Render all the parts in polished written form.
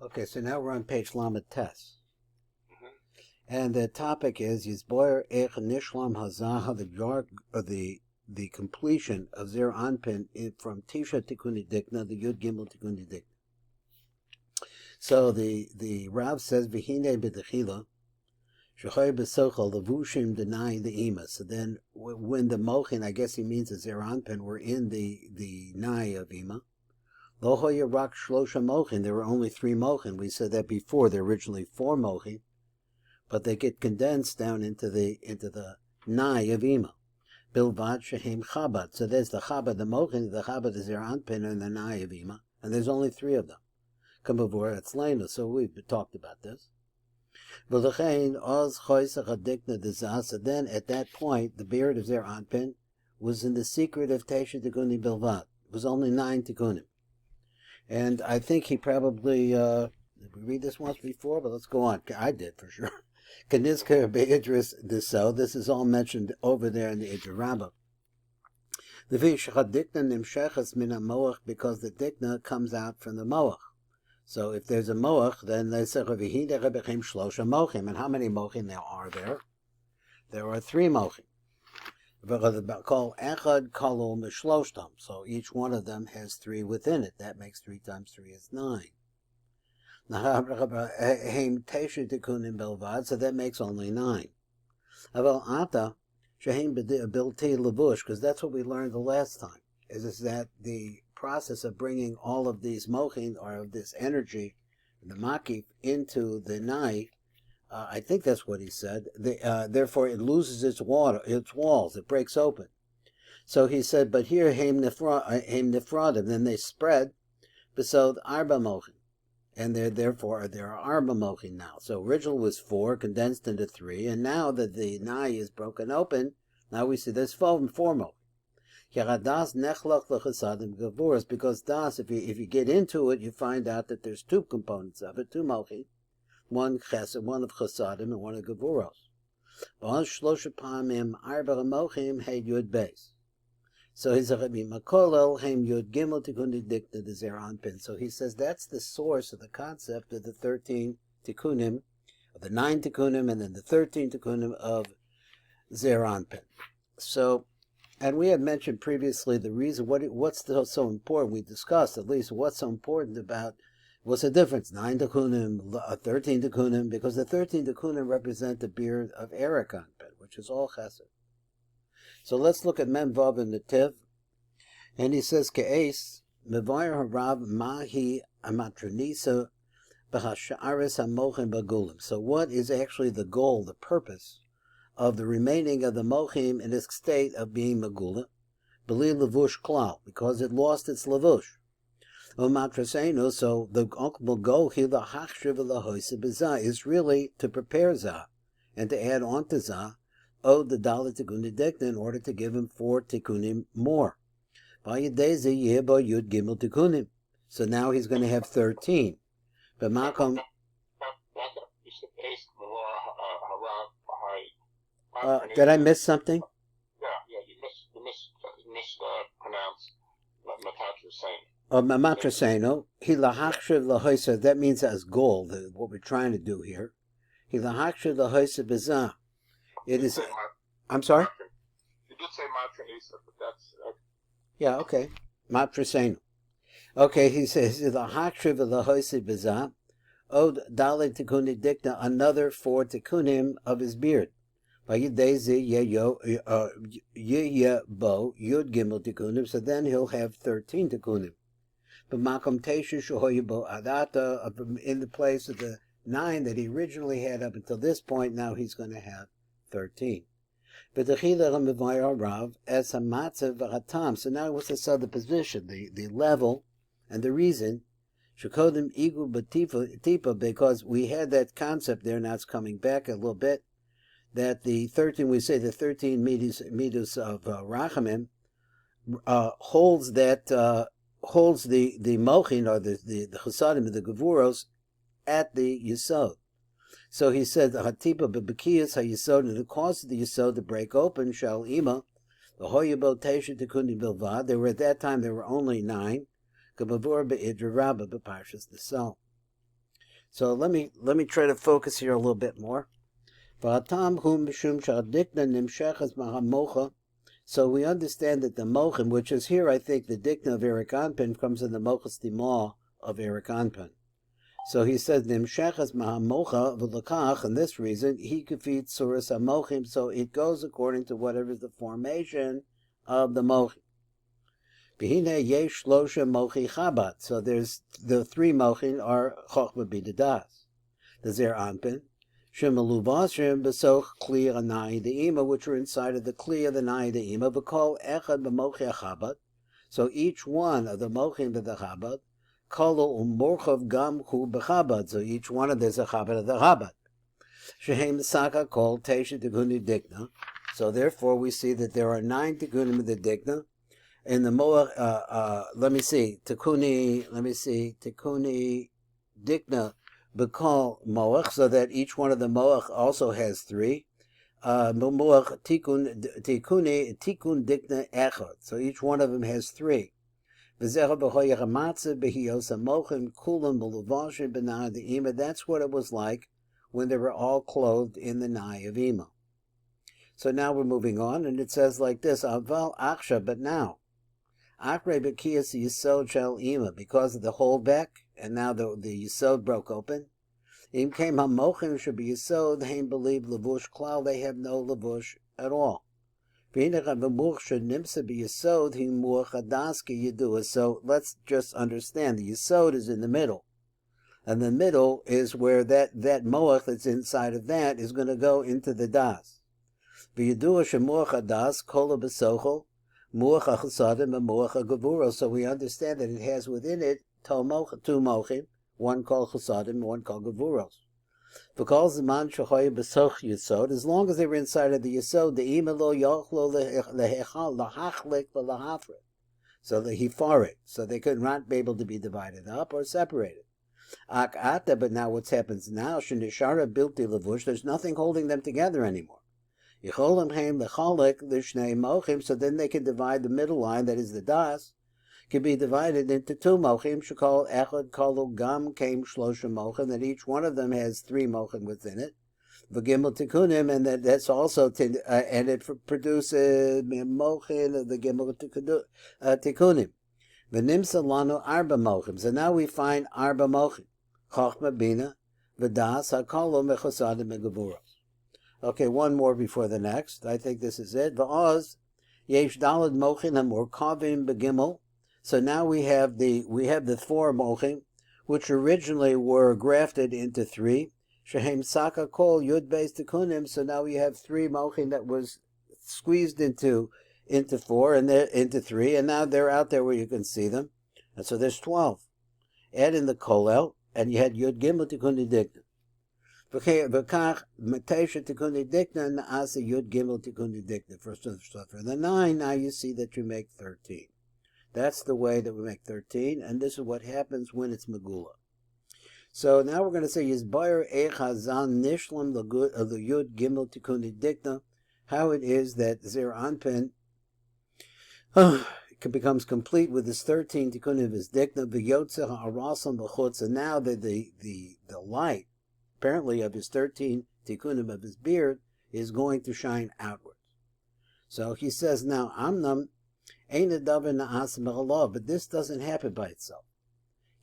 Okay, so now we're on page Lamed Tes. Mhm. And the topic is Yizboyer Ech Nishlam Hazaha, the completion of Zer Anpin from Tisha Tikuni Dikna, the Yud Gimel Tikuni Dikna. So the Rav says Vihine B'Dechila, Shechoy B'Sochel, the Vushim denying the Ima. So then when the Mochin, I guess he means the Zer Anpin, were in the Nai of Ima. Lo Hoya Rak Shlosha Mochin, there were only 3 Mochin. We said that before, there were originally 4 Mochin. But they get condensed down into the Nai of Ima. Bilvad Shehem Chabad. So there's the Chabad, the Mochin, the Chabad is Zer Anpin, and the Nai of Ima. And there's only 3 of them. Kamavur Etzleinu. So we've talked about this. So then at that point, the beard of Zer Anpin was in the secret of Tesha Tikuni Bilvad. It was only 9 Tikunim. And I think he probably, did we read this once before? But let's go on. I did for sure. Kanizka Be'idris Diso. This is all mentioned over there in the Idra Rabbah. The Vishcha Dikna Nimshechas Min Moach, because the Dikna comes out from the Moach. So if there's a Moach, then they say Vihide Rebechem Shlosha Mochim. And how many Mochim there are there? There are 3 Mochim. Called Echad Kalul Mishloshtam. So each one of them has 3 within it. That makes 3 times 3 is 9. So that makes only 9. Because that's what we learned the last time, is that the process of bringing all of these mochin, or of this energy, the makif, into the nai, I think that's what he said, therefore it loses its walls, it breaks open. So he said, but here, heim nifradim, then they spread, besod arba mochin. And therefore there are arba mochin now. So original was 4, condensed into 3, and now that the nai is broken open, now we see there's 4 mochin. Because das, if you get into it, you find out that there's 2 components of it, 2 mochin, one chesed, one of chesadim, and one of gevuros. So he's a Rabbi Makolel, Hem Yud Gimel Tikunim Dikna de Zer Anpin. So he says that's the source of the concept of the 13 Tikunim, of the 9 Tikunim, and then the 13 Tikunim of Zer Anpin. So, and we had mentioned previously the reason, what's so important, we discussed at least what's so important about, what's the difference, 9 Tikunim, 13 Tikunim, because the 13 Tikunim represent the beard of Erich Anpin, which is all chesed. So let's look at Mem Vav in the Tiv. And he says, Ke'es, Mevayer Harav Mahi Amatranisa Bahasha'aris HaMochim Bagulim. So what is actually the goal, the purpose of the remaining of the Mochim in its state of being Magulim? Beli Levush Klal, because it lost its Levush. Umatrasenu, so the ultimate goal here, the Hachshiv Lahoisa Bizah, is really to prepare Zah, and to add on to Zah, the Dalit Tikuni Dikna, in order to give him 4 Tikunim more. So now he's going to have 13. But Malcolm, did I miss something? Yeah, you mispronounced Matraseno. He lahachshav lahoisa. That means as goal, what we're trying to do here. He lahachshav lahoisa bezah. It is. I'm sorry? You did say matranisa, but that's... Yeah, okay. Matrasenu. Okay, he says, the hakshiv of the hoisi bezah, od dalit tikuni dikna, another 4 tikunim of his beard. Vayidezi bo yud gimel tikunim, so then he'll have 13 tikunim. But makom teshu shohoyibo adata, in the place of the 9 that he originally had up until this point, now he's going to have 13. But the chilach mevayer rav as a matzav v'hatam. So now what's this other position, the level and the reason? Shekodim igu b'tipa, because we had that concept there. Now it's coming back a little bit. That the 13, we say the 13 midos of rachamim holds the mochin, or the chesadim, the gevuros at the yisod. So he said, the hatipa bebekiyas hayisod, and it causes the yisod to break open, shal ima, the hoyabo tesha tikuni bilvad. There were, at that time, there were only 9. Kabavur be'idra rabba b'parshas the cell. So let me try to focus here a little bit more. So we understand that the mochim, which is here, I think the dikna of Erich Anpin comes in the mochas dimah of Erich Anpin. So he says nimshechas mahamocha v'lakach, and this reason he kafit suras hamochim. So it goes according to whatever is the formation of the mochim. B'hine yesh shlosha mochi chabad. So there's the three mochin are chochma b'dadas. The zer anpin, shemalubashim b'soch kli anai de'ima, which are inside of the kli of the nai de'ima. V'kol echad b'mochi chabad. So each one of the mochin b'chabad. Kolo umorchav gam hu b'chabad. So each one of there's a chabad of the chabad. Shehem saka kol teisha tikuni dikna. So therefore we see that there are 9 tikunim of the dikna. In the moach, tikuni dikna b'kol moach, so that each one of the moach also has 3. Moach tikun dikna echad. So each one of them has 3. That's what it was like when they were all clothed in the nai of Ima. So now we're moving on, and it says like this, Aval Aksha, but now, Akre Bekias Yisod Shel Ima, because of the holdback, and now the Yisod broke open. Im came Hamochim should be Yisod, they believe Lavush Klal, they have no Lavush at all. So let's just understand, the Yisod is in the middle. And the middle is where that moach that's inside of that is going to go into the das. So we understand that it has within it 2 mochim, one called chasadim, one called gevuros. Because the man shachoy besoch yisod, as long as they were inside of the yisod, the imelo yochlo lahachlik v'lahafret, so that he farit, so they could not be able to be divided up or separated. Akata, but now what happens now? Shenishara bilti levush. There's nothing holding them together anymore. Yicholim heim lechalik l'shnei mochim, so then they can divide the middle line, that is the das, can be divided into 2 mochim, shekol echad kolu gam keim shlosha mochim, that each one of them has 3 mochim within it. V'gimel tikunim, and that's also, and it produces mochin of the gimel tikunim. V'nimsa lanu arba mochim, so now we find arba mochim. Chochma bina, v'das hakolu mechosadim megavuros. Okay, one more before the next. I think this is it. V'oz yesh dalad mochin hamor kavim begimel. So now we have the 4 mochim, which originally were grafted into 3. Shehem saka kol yud beis tikunim. So now we have 3 mochim that was squeezed into 4 and they're into 3, and now they're out there where you can see them. And so there's 12. Add in the kolel, and you had yud gimel tikuni dikna. V'kach matesha tikuni dikna naasa yud gimel tikuni dikna. For the 9, now you see that you make 13. That's the way that we make 13, and this is what happens when it's Megula. So now we're going to say Yizbayer Echazan Nishlam the Yud Gimel Tikuni Dikna, how it is that Zer Anpin becomes complete with his 13 Tikkunim of his Dikna, V'yotze Ha'arasam B'chutz, and now the light, apparently of his 13 Tikkunim of his beard, is going to shine outwards. So he says now, Amnam, but this doesn't happen by itself.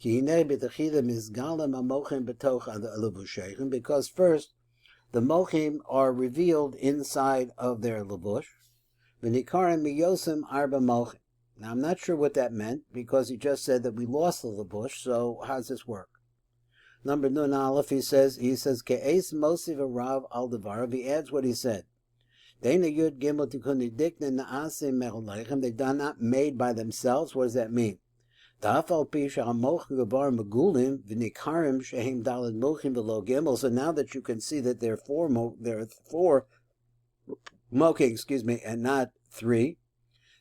Because first, the mochim are revealed inside of their levush. Now I'm not sure what that meant, because he just said that we lost the levush, so how does this work? Number nun aleph, he says Ke'es mosiv arav al devar, he adds what he said. They're not made by themselves. What does that mean? So now that you can see that there are 4 mochim, and not 3.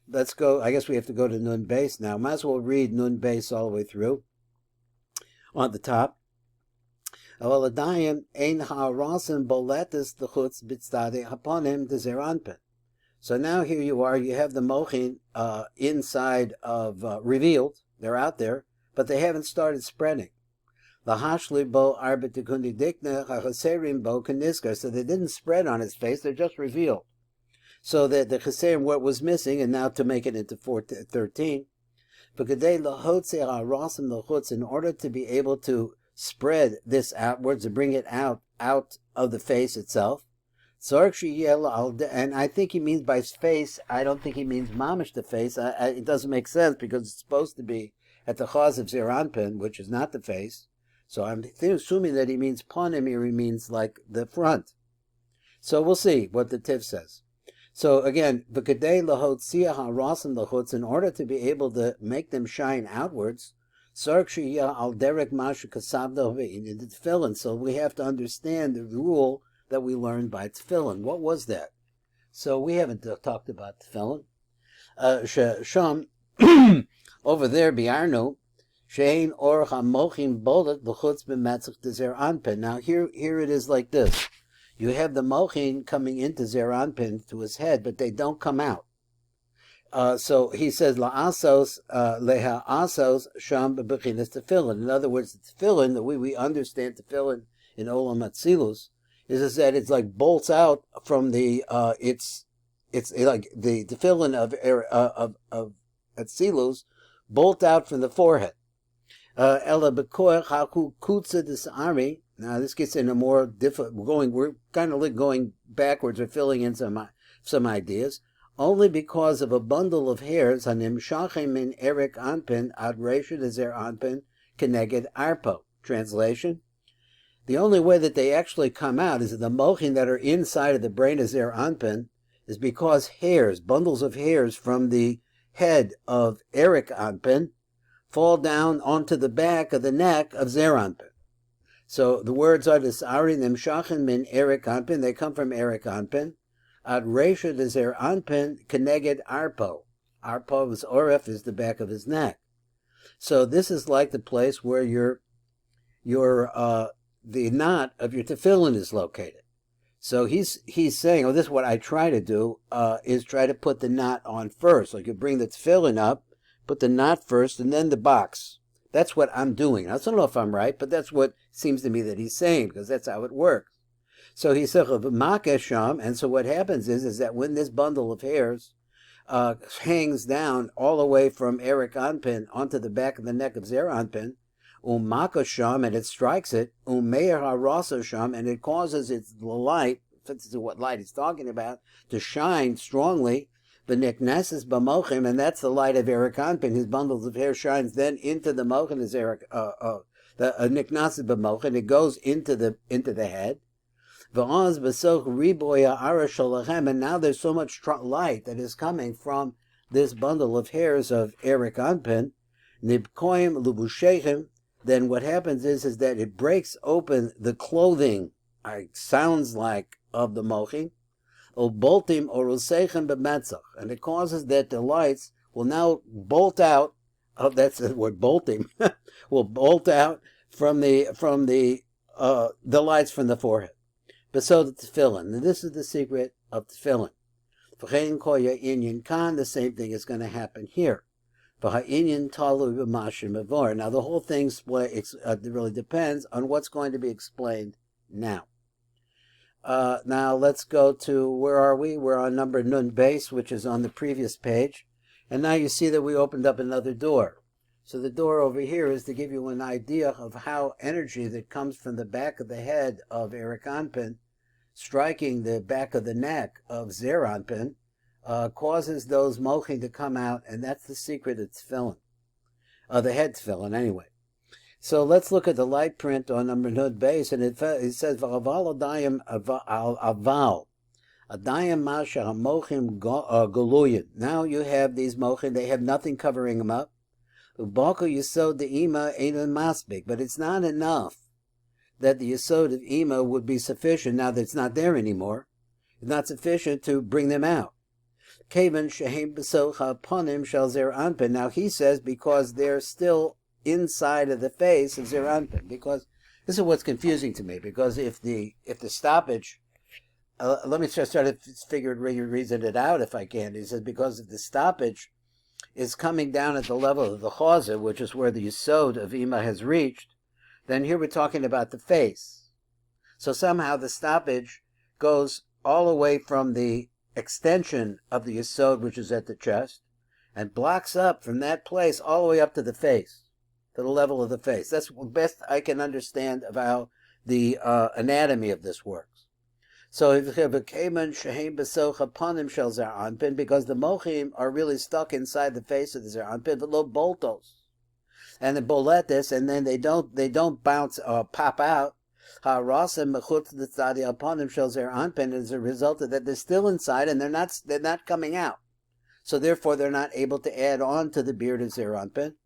Let's go. I guess we have to go to nun base now. Might as well read nun base all the way through. On the top. So now here you are, you have the mochin inside of revealed, they're out there, but they haven't started spreading. Lahashli bo arba tikunim dikna chaserim bo kaniska. So they didn't spread on his face; they're just revealed. So that the cheserim, what was missing, and now to make it into 13. In order to be able to spread this outwards and bring it out of the face itself. And I think he means by face, I don't think he means mamish the face. It doesn't make sense because it's supposed to be at the chaz of Zeir Anpin, which is not the face. So I'm assuming that he means panim, or he means like the front. So we'll see what the Tiv says. So again, in order to be able to make them shine outwards, so we have to understand the rule that we learned by tefillin. What was that? So we haven't talked about tefillin. Sham over there, biarnu shein or hamochim bolet l'chutz b'metzach dezer anpin. Now here it is like this. You have the mochin coming into Zeir Anpin to his head, but they don't come out. So he says, la'asos, leha-asos, sham b'bechinas tefillin. In other words, the tefillin, the way we understand tefillin in Olam Atzilus, is that it's like bolts out from the, it's like the tefillin of Atzilus bolt out from the forehead. Ela b'koach haku kutza des'ari. Now this gets into more difficult. We're kind of going backwards or filling in some ideas. Only because of a bundle of hairs, hanim shachim min Erich Anpin ad reisha dezer Anpin keneged arpo. Translation: the only way that they actually come out is that the mochin that are inside of the brain of Zeir Anpin is because hairs, bundles of hairs from the head of Erich Anpin fall down onto the back of the neck of Zeir Anpin. So the words are this Ari Nimshachin min Erich Anpin, they come from Erich Anpin. Ad Reisha de Zeir Anpin Keneged Arpo. Arpo's oref is the back of his neck. So this is like the place where the knot of your tefillin is located. So he's saying, this is what I try to do, is try to put the knot on first. Like you bring the tefillin up, put the knot first, and then the box. That's what I'm doing. I don't know if I'm right, but that's what seems to me that he's saying, because that's how it works. So he said, and so what happens is that when this bundle of hairs hangs down all the way from Erich Anpin onto the back of the neck of Zeir Anpin, makasham, and it strikes it, meir harasasham, and it causes its light, this is what light he's talking about, to shine strongly. The nikneses b'mochim, and that's the light of Erich Anpin. His bundles of hair shines then into the mochin as Erich, the nikneses b'mochin. It goes into the head. V'oz b'soch riboya ara shalachem, and now there's so much light that is coming from this bundle of hairs of Erich Anpin. Nibkoim lubushechem. Then what happens is that it breaks open the clothing. Sounds like of the mochin. Boltim or usechem b'metzach, and it causes that the lights will now bolt out. That's the word boltim. Will bolt out from the lights from the forehead. But so the tefillin, and this is the secret of tefillin. V'chein koya inyan kan, the same thing is going to happen here. V'ha'inyan talu b'mashim avor. Now the whole thing really depends on what's going to be explained now. Now let's go to, where are we? We're on number Nun base, which is on the previous page. And now you see that we opened up another door. So the door over here is to give you an idea of how energy that comes from the back of the head of Erich Anpin striking the back of the neck of Zeir Anpin causes those mochin to come out, and that's the secret of tefillin. The head tefillin, anyway. So let's look at the light print on number Nun base, and it says, V'aval adayim aval. Adayim masha hamochim goluyin. Now you have these mochin, they have nothing covering them up. Ubaku yisod the ima einan masbik, but it's not enough that the yisod of ima would be sufficient now that it's not there anymore. It's not sufficient to bring them out. Kavan shehem b'socha ponim shel Zeir Anpin. Now he says because they're still inside of the face of Zeir Anpin, because this is what's confusing to me, because if the stoppage, let me just try to reason it out if I can. He says because if the stoppage is coming down at the level of the chaza, which is where the yisod of ima has reached, then here we're talking about the face. So somehow the stoppage goes all the way from the extension of the yesod, which is at the chest, and blocks up from that place all the way up to the face, to the level of the face. That's the best I can understand of how the anatomy of this works. So if you have a keman shehem besoch uponim shel zer anpin, because the mochim are really stuck inside the face of the zer anpin, but lo boltos, and the boletes, and then they don't bounce or pop out. Ha'rasim mechutz l'tzadi uponim shel zer anpin is a result of that they're still inside and they're not coming out. So therefore they're not able to add on to the beard of zer anpin.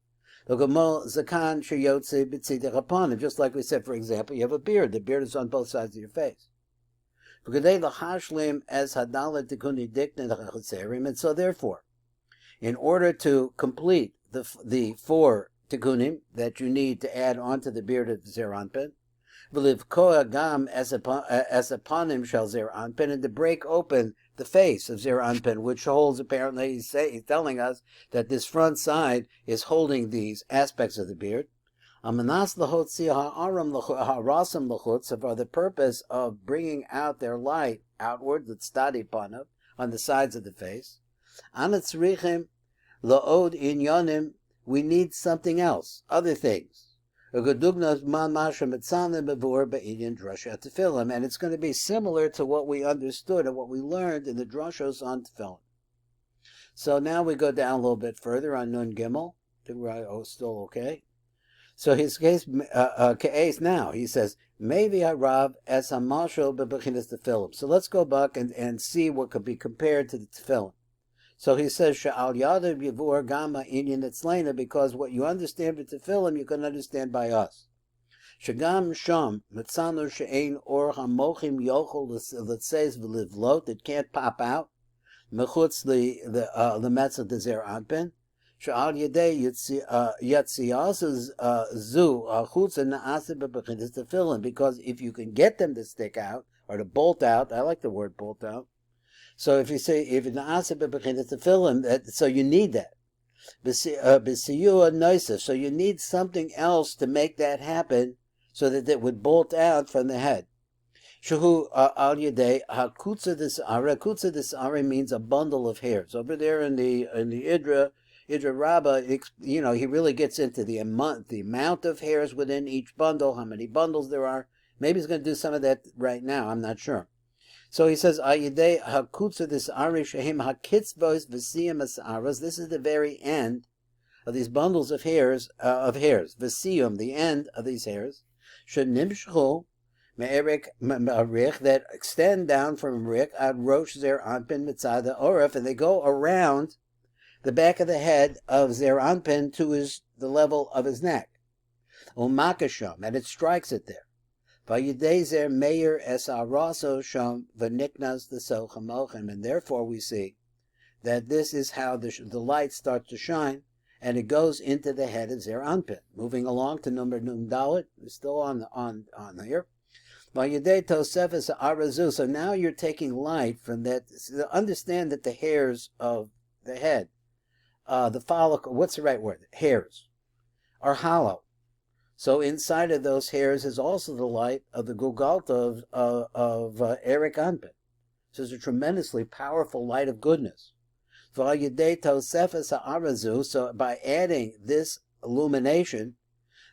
Just like we said, for example, you have a beard. The beard is on both sides of your face. And so therefore, in order to complete the 4 tikkunim that you need to add on to the beard of zer anpin, as uponim shel zer anpin, and to break open the face of zer anpin, which holds, apparently he's telling us that this front side is holding these aspects of the beard. For the purpose of bringing out their light outward, on the sides of the face. We need something else, other things. And it's going to be similar to what we understood and what we learned in the drashos on tefillin. So now we go down a little bit further on Nun Gimel. I think we're still okay. So his case now, he says, maybe I rob as a marshal bebechinas tefillin. So let's go back and see what could be compared to the tefillin. So he says, Sha'al Yadav Yavur Gama Inyan Etzlena, because what you understand with tefillin, you can understand by us. Shagam Sham Mitzanu She'ein Or Hamochim Yochel Letzeis V'Livlot, it can't pop out. Mechutz the Metzah de Zer Anpin. Sha'al Yadei Yatziyas Zu Chutza Na'aseh Bebechinas tefillin, because if you can get them to stick out or to bolt out, I like the word bolt out. So if you say if it's na'aseh bebechinas tefillin, so you need that. B'siyua noisef, so you need something else to make that happen, so that it would bolt out from the head. Shehu al yedei hakutza dis'ara. Kutza dis'ara means a bundle of hairs. Over there in the Idra Rabbah, he really gets into the amount of hairs within each bundle, how many bundles there are. Maybe he's going to do some of that right now. I'm not sure. So he says, "Ayidei hakutza dis'ara shehim hakitzvos v'siyam as'aras." This is the very end of these bundles of hairs. V'siyam, the end of these hairs. Shenimshchu me'erich that extend down from Erich ad rosh zer anpin mitzada oref, and they go around the back of the head of zer anpin to the level of his neck. Umakasham, and it strikes it there. Vayidezer meir es araso sham v'niknas the sochamochim, and therefore we see that this is how the light starts to shine, and it goes into the head of zer anpin. Moving along to number Nun Dalet, we're still on here. Vayidei tosefes arazu. So now you're taking light from that. So understand that the hairs of the head, the follicle, what's the right word? Hairs are hollow. So inside of those hairs is also the light of the Gugalta of Erich Anpin. So it's a tremendously powerful light of goodness. So by adding this illumination,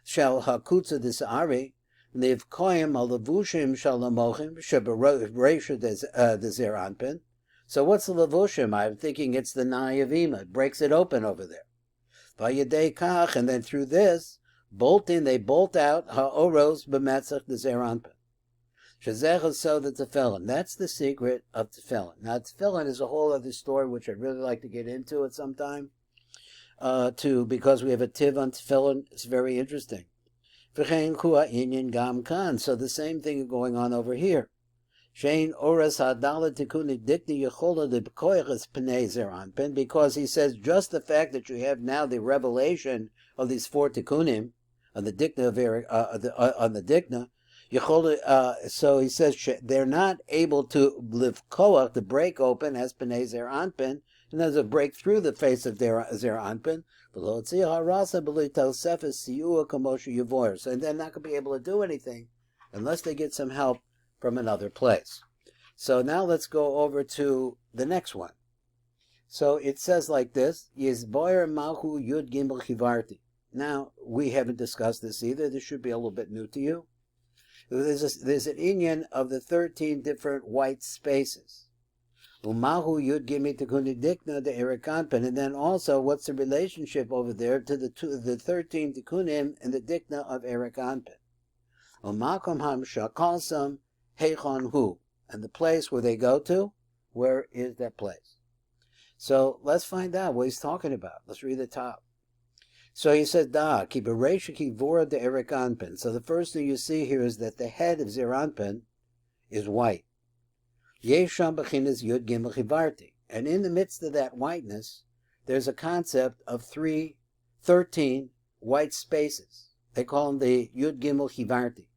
shall hakutza dis'ari, nivkoyim alavushim shalamochim shebereisha dezer anpin. So what's the lavushim? I'm thinking it's the na'yavima. It breaks it open over there. Vayidei kach, and then through this, they bolt out ha'oros b'metzach dezer anpin. Shezech so the tefillin. That's the secret of tefillin. Now tefillin is a whole other story which I'd really like to get into at some time. Because we have a tiv on tefillin. It's very interesting. So the same thing is going on over here. Because he says just the fact that you have now the revelation of these 4 tikkunim on the dikna of Erich, on the dikna, so he says they're not able to live koach, to break open as Pnei Zer Anpin, And there's a break through the face of Zer Anpin. So they're not going to be able to do anything unless they get some help from another place. So now let's go over to the next one. So it says like this, Yizboyer Malhu Yud Gimel Chivarti. Now, we haven't discussed this either. This should be a little bit new to you. There's an inyan of the 13 different white spaces. Umahu Yud Gimel Tikunidikna de Erich Anpin. And then also, what's the relationship over there to the 13 Tikunim and the Dikna of Erich Anpin? Umakom Ham Shakalsam Heichon Hu. And the place where they go to, where is that place? So let's find out what he's talking about. Let's read the top. So he says, Da, ki bereisha ki vora de Erich Anpin. So the first thing you see here is that the head of Zer Anpin is white. Yesham bechinas yud gimel chivarti. And in the midst of that whiteness, there's a concept of 13 white spaces. They call them the yud gimel chivarti.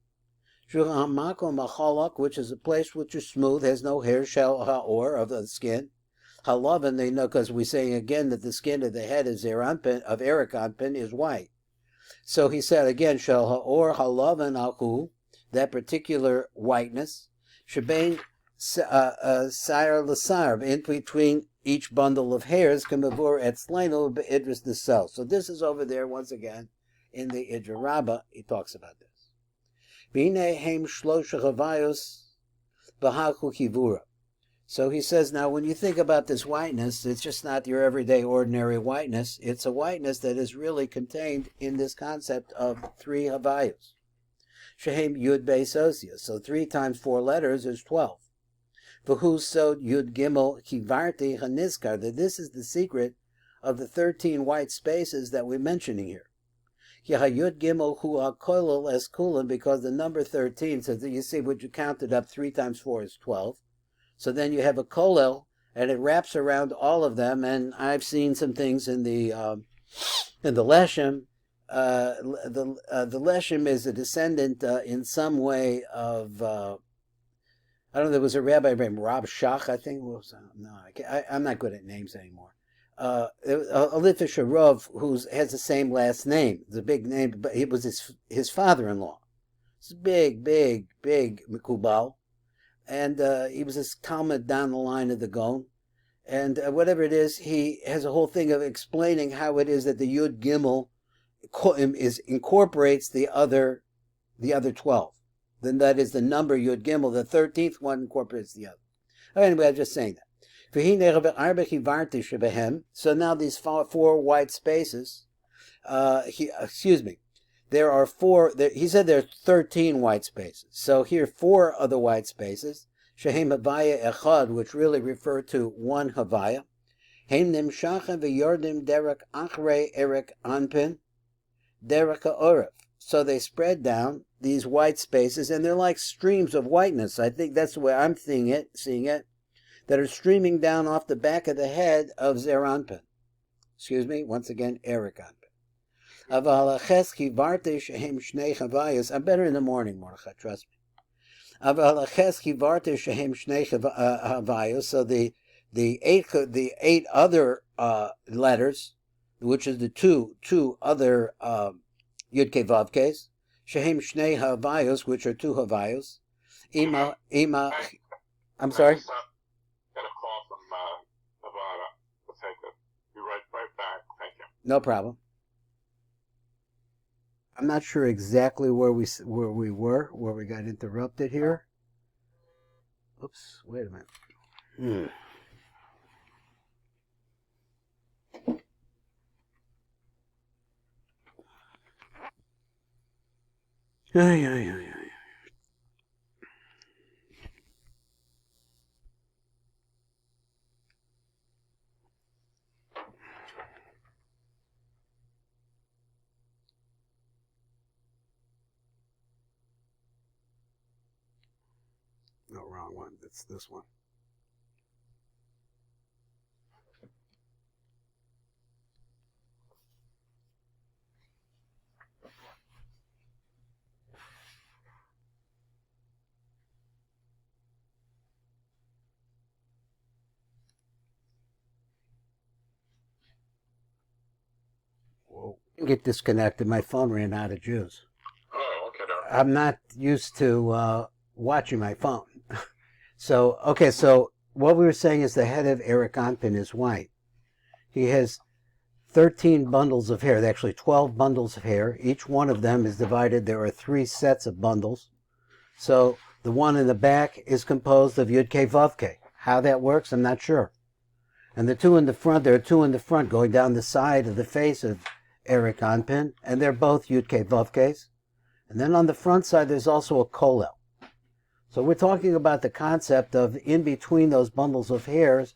Which is a place which is smooth, has no hair, shell, ha'or, of the skin. Halavan, they know, because we're saying again that the skin of the head of Erich Anpin is white. So he said again, shel ha'or halavan alhu, that particular whiteness, shebein sire l'sar, in between each bundle of hairs, kamavur etzleinu be'idris nisel. So this is over there once again in the Idra Rabbah. He talks about this. V'hinei heim shlosha Havayas b'hachu kivura. So he says, now when you think about this whiteness, it's just not your everyday ordinary whiteness. It's a whiteness that is really contained in this concept of 3 Havayas. Shehem Yud Beis Osia. So 3 times 4 letters is 12. V'hu sod Yud Gimel Kivarti Hanizkar. That this is the secret of the 13 white spaces that we're mentioning here. Yud Gimel Hu HaKolel Es Kulan, because the number 13, so that you see what you counted up, 3 times 4 is 12. So then you have a kolel, and it wraps around all of them. And I've seen some things in the leshem. The leshem is a descendant in some way of I don't know. There was a rabbi named Rab Shach, I think. I'm not good at names anymore. A Litvish Rav who has the same last name. It's a big name, but it was his father-in-law. It's big Mikubal. And he was a Talmud down the line of the Gaon. And whatever it is, he has a whole thing of explaining how it is that the Yud Gimel incorporates the other 12. Then that is the number Yud Gimel. The 13th one incorporates the other. Anyway, I'm just saying that. So now these 4 white spaces, there are 4, he said there are 13 white spaces. So here 4 of the white spaces, Shehem Havaya Echad, which really refer to 1 Havaya. Heim Nimshachem v'yordim derek achre Erich Anpin, derek ha'oref. So they spread down these white spaces, and they're like streams of whiteness. I think that's the way I'm seeing it, that are streaming down off the back of the head of Zer Anpin. Once again, Erich Anpin. I'm better in the morning, Mordechai, trust me. So the 8 other letters, which is the two other Yud-Kei Vav-Keis, Shehem Shnei Havayos, which are 2 Havayos. I'm sorry? Got a call from Nevada. We'll take it. Be right back. Thank you. No problem. I'm not sure exactly where we got interrupted here. Oops, wait a minute. No, wrong one. It's this one. Get disconnected. My phone ran out of juice. Oh, okay. No. I'm not used to watching my phone. So what we were saying is the head of Erich Anpin is white. He has 13 bundles of hair, actually 12 bundles of hair. Each one of them is divided. There are 3 sets of bundles. So the one in the back is composed of Yud K Vav K. How that works, I'm not sure. And the 2 in the front, there are 2 in the front going down the side of the face of Erich Anpin, and they're both Yud K Vav Ks. And then on the front side, there's also a kolel. So we're talking about the concept of in between those bundles of hairs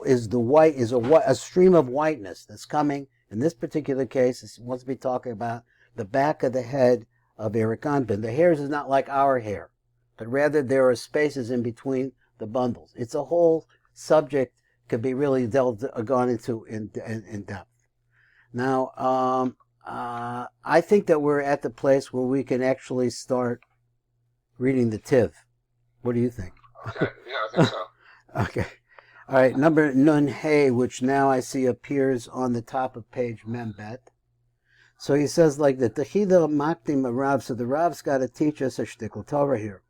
is a stream of whiteness that's coming. In this particular case, it wants to be talking about the back of the head of Erich Anpin. The hairs is not like our hair, but rather there are spaces in between the bundles. It's a whole subject, could be really gone into in depth. Now, I think that we're at the place where we can actually start reading the Tiv. What do you think? Okay, yeah, I think so. Okay. All right, number Nun Hey, which now I see appears on the top of page Membet. So he says like that, Techida Maktim Rav, so the Rav's got to teach us a shtickle Torah here.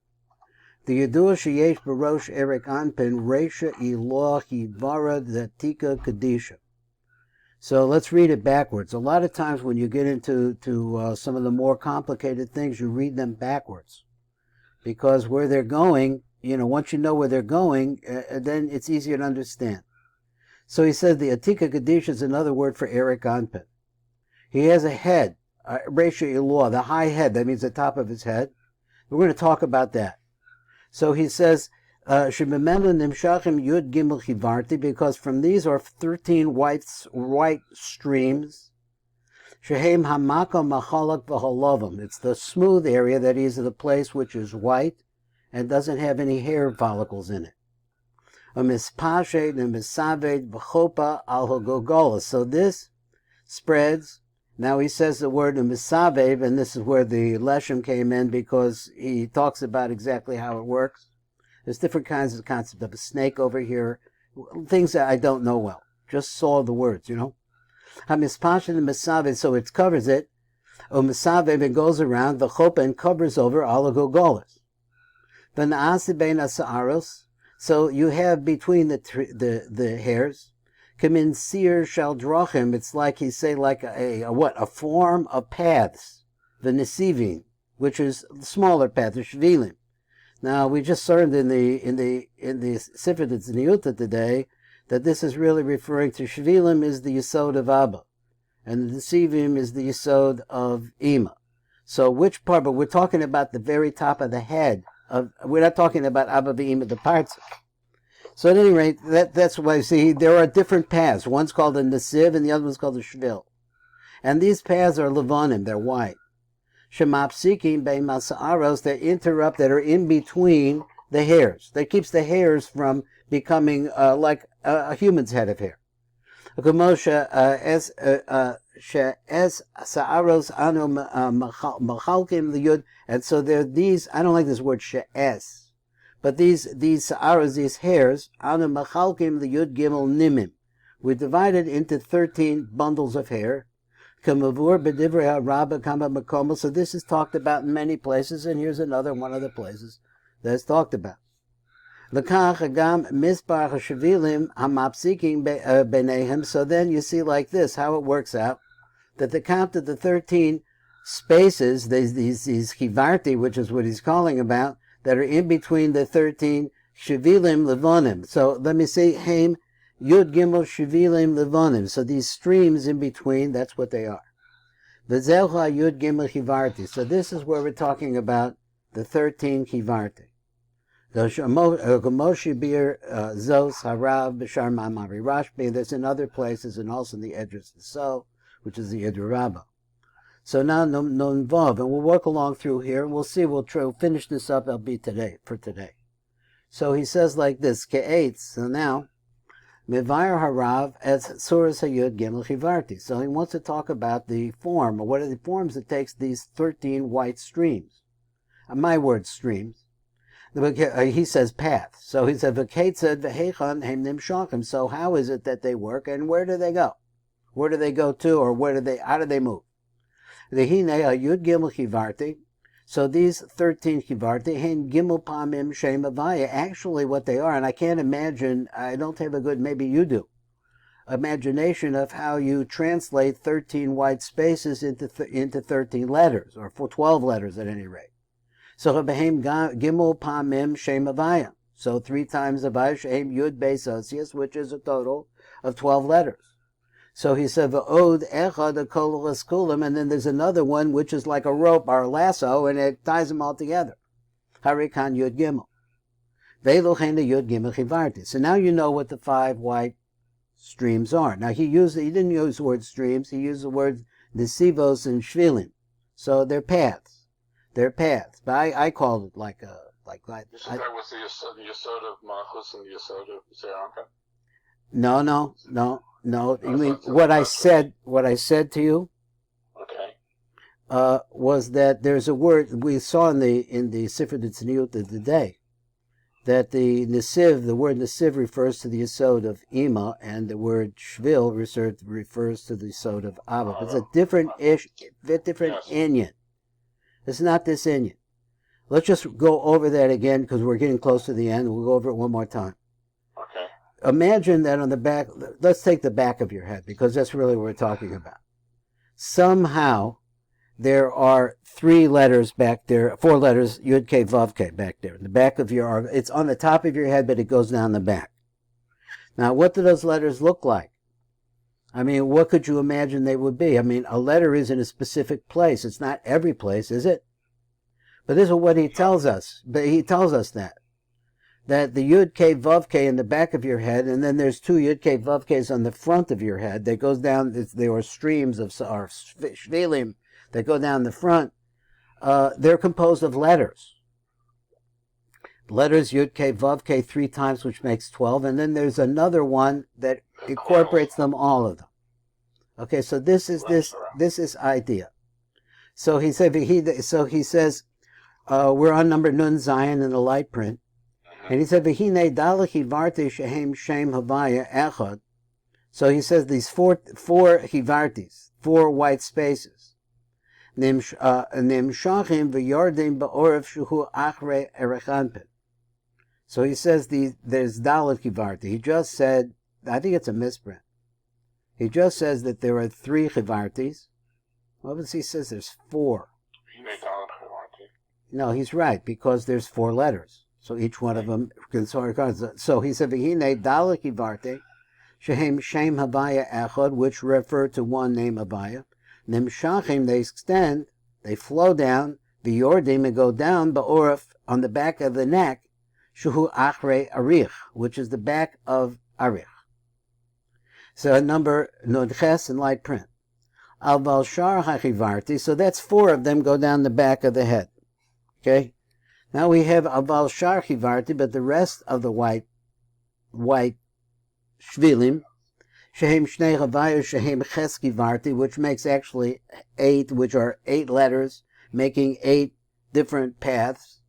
The Yedua Sheyesh Barosh Erich Anpin, Reisha Iloh Hivara Datika Kadisha. So let's read it backwards. A lot of times when you get into some of the more complicated things, you read them backwards. Because where they're going, once you know where they're going, then it's easier to understand. So he says the Atika Kadisha is another word for Erich Anpin. He has a head, Reisha Iloh, the high head, that means the top of his head. We're going to talk about that. So he says, Shememenu Nimshachim Yud Gimel Chivarti, because from these are 13 white streams. Shehem Hamakom Machalak V'Holovim. It's the smooth area, that is the place which is white and doesn't have any hair follicles in it. Amispashet Nemisaved V'Chopa Al Hogogola. So this spreads. Now he says the word Amisavev, and this is where the Leshem came in, because he talks about exactly how it works. There's different kinds of concept of a snake over here, things that I don't know well. Just saw the words, Hamispashet and Misaved, so it covers it. Misaved, it goes around the chopa and covers over all the gogolas. Then Asibein Asaaros, so you have between the hairs. Kamin Sir Shaldrachim, it's like a form of paths. The Nesivim, which is smaller paths, the Shvilim. Now we just learned in the Sefer Tzniuta today that this is really referring to Shvilim is the Yesod of Abba, and the Nesivim is the Yesod of Ima. So which part? But we're talking about the very top of the head. We're not talking about Abba v'Ima, the parts. So at any rate, that's why you see there are different paths. One's called a Nesiv and the other one's called a Shvil. And these paths are Levonim, they're white. Shemapsikim be'masa'aros, they interrupt, that are in between the hairs. That keeps the hairs from becoming like a human's head of hair. And so there are these, I don't like this word she'es, but these sa'aros, these hairs, anu machalkim the yud gimel nimim. We divided into 13 bundles of hair. Kamavur b'divrei ha'rabba kama makomo. So this is talked about in many places, and here's another one of the places that's talked about. L'kach agam mispar ha'shavilim hamapsikim b'neihem. So then you see like this, how it works out, that the count of the 13 spaces, these chivarti, which is what he's calling about, that are in between the 13 shavilim levonim. So let me see, Haim Yud Gimel shavilim levonim. So these streams in between, that's what they are. V'zelcha Yud Gimel chivarti. So this is where we're talking about the 13 chivarti. Gomoshi bir zos harav b'shar ma'amari rashbi. There's in other places, and also in the Edris so, which is the Idrabba. So now no involved, and we'll work along through here. We'll see. We'll finish this up. It'll be today. So he says like this: Ke'etz. So now, Mivayar harav as suras hayud gimel chivarti. So he wants to talk about the form, or what are the forms it takes these 13 white streams. My word, streams. He says paths. So he said v'ketzad v'hechan hem nimshachim. So how is it that they work, and where do they go? Where do they go to, or how do they move? The hine yud gimel chivarti. So these 13 chivarti, hein gimel pamim shem havaya. Actually, what they are, and I can't imagine. I don't have a good. Maybe you do. Imagination of how you translate 13 white spaces into 13 letters, or for 12 letters at any rate. So behem gimel pamim shem havaya. So 3 times havaya shem yud beis osius, which is a total of 12 letters. So he said v'od echad kol eskulim, and then there's another one which is like a rope or a lasso, and it ties them all together. Harikan yud gimel. Ve'lo chena yud gimel chivarti. So now you know what the 5 white streams are. Now he didn't use the word streams, he used the word nesivos and shvilim. So they're paths. They're paths. But I called it like that. You said that was the Yesod of Malchus and the Yesod of Zeranka? No. You mean what I said to you? Okay. Was that there's a word we saw in the Sefer Tzniut of the day, that the word nesiv refers to the Yesod of Ima, and the word shvil refers to the Yesod of Abba. But it's a different inyan. It's not this inyan. Let's just go over that again because we're getting close to the end. We'll go over it one more time. Okay. Imagine that on the back, let's take the back of your head because that's really what we're talking about. Somehow there are 3 letters back there, 4 letters, Yud K Vav K back there. In the back of it's on the top of your head, but it goes down the back. Now, what do those letters look like? I mean, what could you imagine they would be? I mean, a letter is in a specific place. It's not every place, is it? But this is what he tells us. But he tells us that the Yud K Vav K in the back of your head, and then there's 2 Yud K Vav Ks on the front of your head that goes down. There are streams of or shvilim that go down the front. They're composed of letters. Letters Yud K Vav K 3 times, which makes 12, and then there's another one that incorporates them, all of them. Okay, so this is idea. So he said we're on number Nun Zion in the light print, and he said v'hinei dalach hivarti shehem shem havaya echad. So he says these four hivartis, 4 white spaces. Nimshachim v'yordim ba'oref shuhu achre Erich Anpin. So he says there's Dalet Chivarti. He just said, I think it's a misprint. He just says that there are 3 Chivartis. What does he says there's 4? No, he's right, because there's 4 letters. So each one of them can sort of. So he said, V'hinei Dalet Chivarti, shehem shem havaya echad, which refer to one name Havaya. Nimshachim, they extend, they flow down, v'yordim, and go down, ba'oref, on the back of the neck, shuhu achre arich, which is the back of arich. So number Nodches in light print. Al Balshar hachivarti, so that's 4 of them go down the back of the head. Okay? Now we have Al Balshar chivarti, but the rest of the white shvilim, shehem shnei havaya shehem ches chivarti, which makes actually 8, which are 8 letters, making 8 different paths.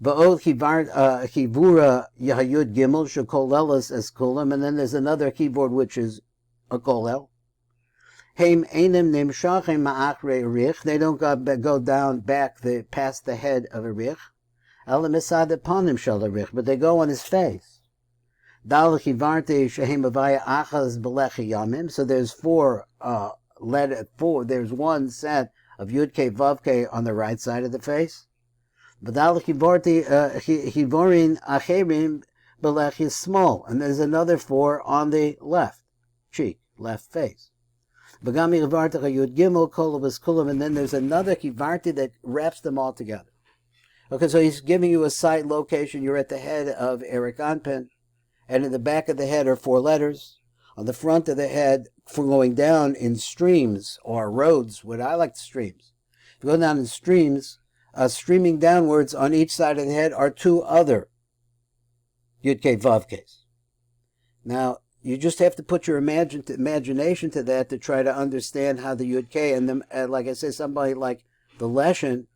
Va'od chivura yahayud gimel shekolelas es kulam, and then there's another keyboard which is a kolel. Heim einem nimshachem ma'achre erich. They don't go down back past the head of erich. Ela misad panim shel erich, but they go on his face. Dal chivarti shehem avaya achaz belechi yamim. So there's 4 There's one set of Yud K Vav K on the right side of the face. Badal chivorin acherim belech is small, and there's another 4 on the left cheek, left face. Bagami chivarti yud gimel kolabas kulam, and then there's another chivarti that wraps them all together. Okay, so he's giving you a site location. You're at the head of Erich Anpin, and in the back of the head are 4 letters. On the front of the head, for going down in streams or roads, what I like the streams. If you go down in streams, streaming downwards on each side of the head are 2 other Yud K Vav Ks. Now, you just have to put your imagination to that to try to understand how the Yud K, and like I said, somebody like the Leshem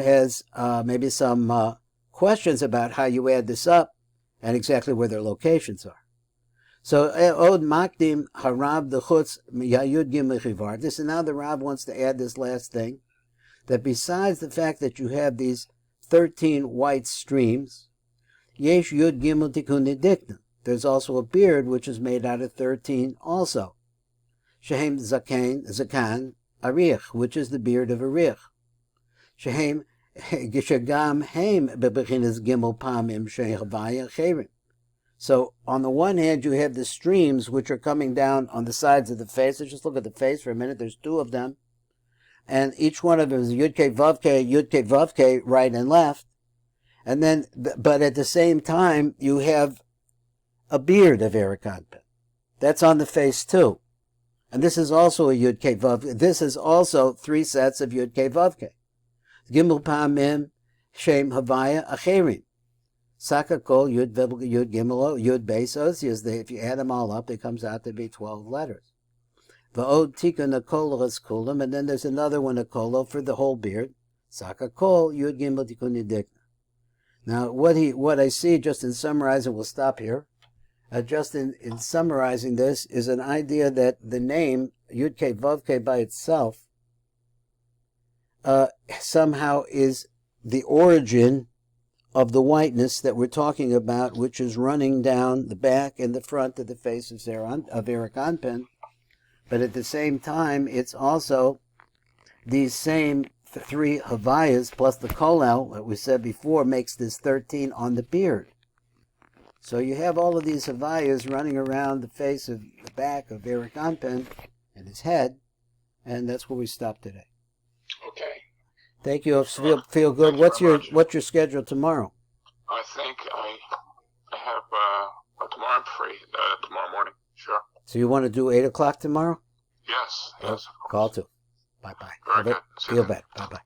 has maybe some questions about how you add this up and exactly where their locations are. So Od Makdim Harab the Chutz Yayud Gimel Chivar. This and now the Rab wants to add this last thing, that besides the fact that you have these 13 white streams, Yesh Yud Gimel Tikkun Dikna. There's also a beard which is made out of 13 also. Shehem Zakan Arich, which is the beard of Arich. Shehem Gishagam Haim Bebechinas Gimel Pamim Sheh Havaya Cherim. So on the one hand, you have the streams which are coming down on the sides of the face. Let's just look at the face for a minute. There's two of them. And each one of them is Yud-Kei Vav-Kei, right and left. And then, but at the same time, you have a beard of Erich Anpin. That's on the face too. And this is also a Yud-Kei Vav. This is also 3 sets of Yud-Kei Vav-Kei. Gimel Pamim Shem Havaya Acherim. Sakakol Yud Gimel Yud Beis Osias. If you add them all up, it comes out to be 12 letters. Va'od Tikkun Akolas Kulam, and then there's another one Akolo for the whole beard. Sakakol Yud Gimel Tikkun Dikna. Now, what I see, just in summarizing, we'll stop here. Just in summarizing this, is an idea that the name Yud-Kei Vav-Kei by itself somehow is the origin of the whiteness that we're talking about, which is running down the back and the front of the face of Erich Anpin. But at the same time, it's also these same 3 Havayas plus the Kolel that we said before makes this 13 on the beard. So you have all of these Havayas running around the face of the back of Erich Anpin and his head, and that's where we stop today. Okay. Thank you. Feel good. What's your schedule tomorrow? I think I have tomorrow I'm free. Tomorrow morning, sure. So you want to do 8 o'clock tomorrow? Yes. Yes. Call to. Bye bye. Very good. Feel better. Bye bye.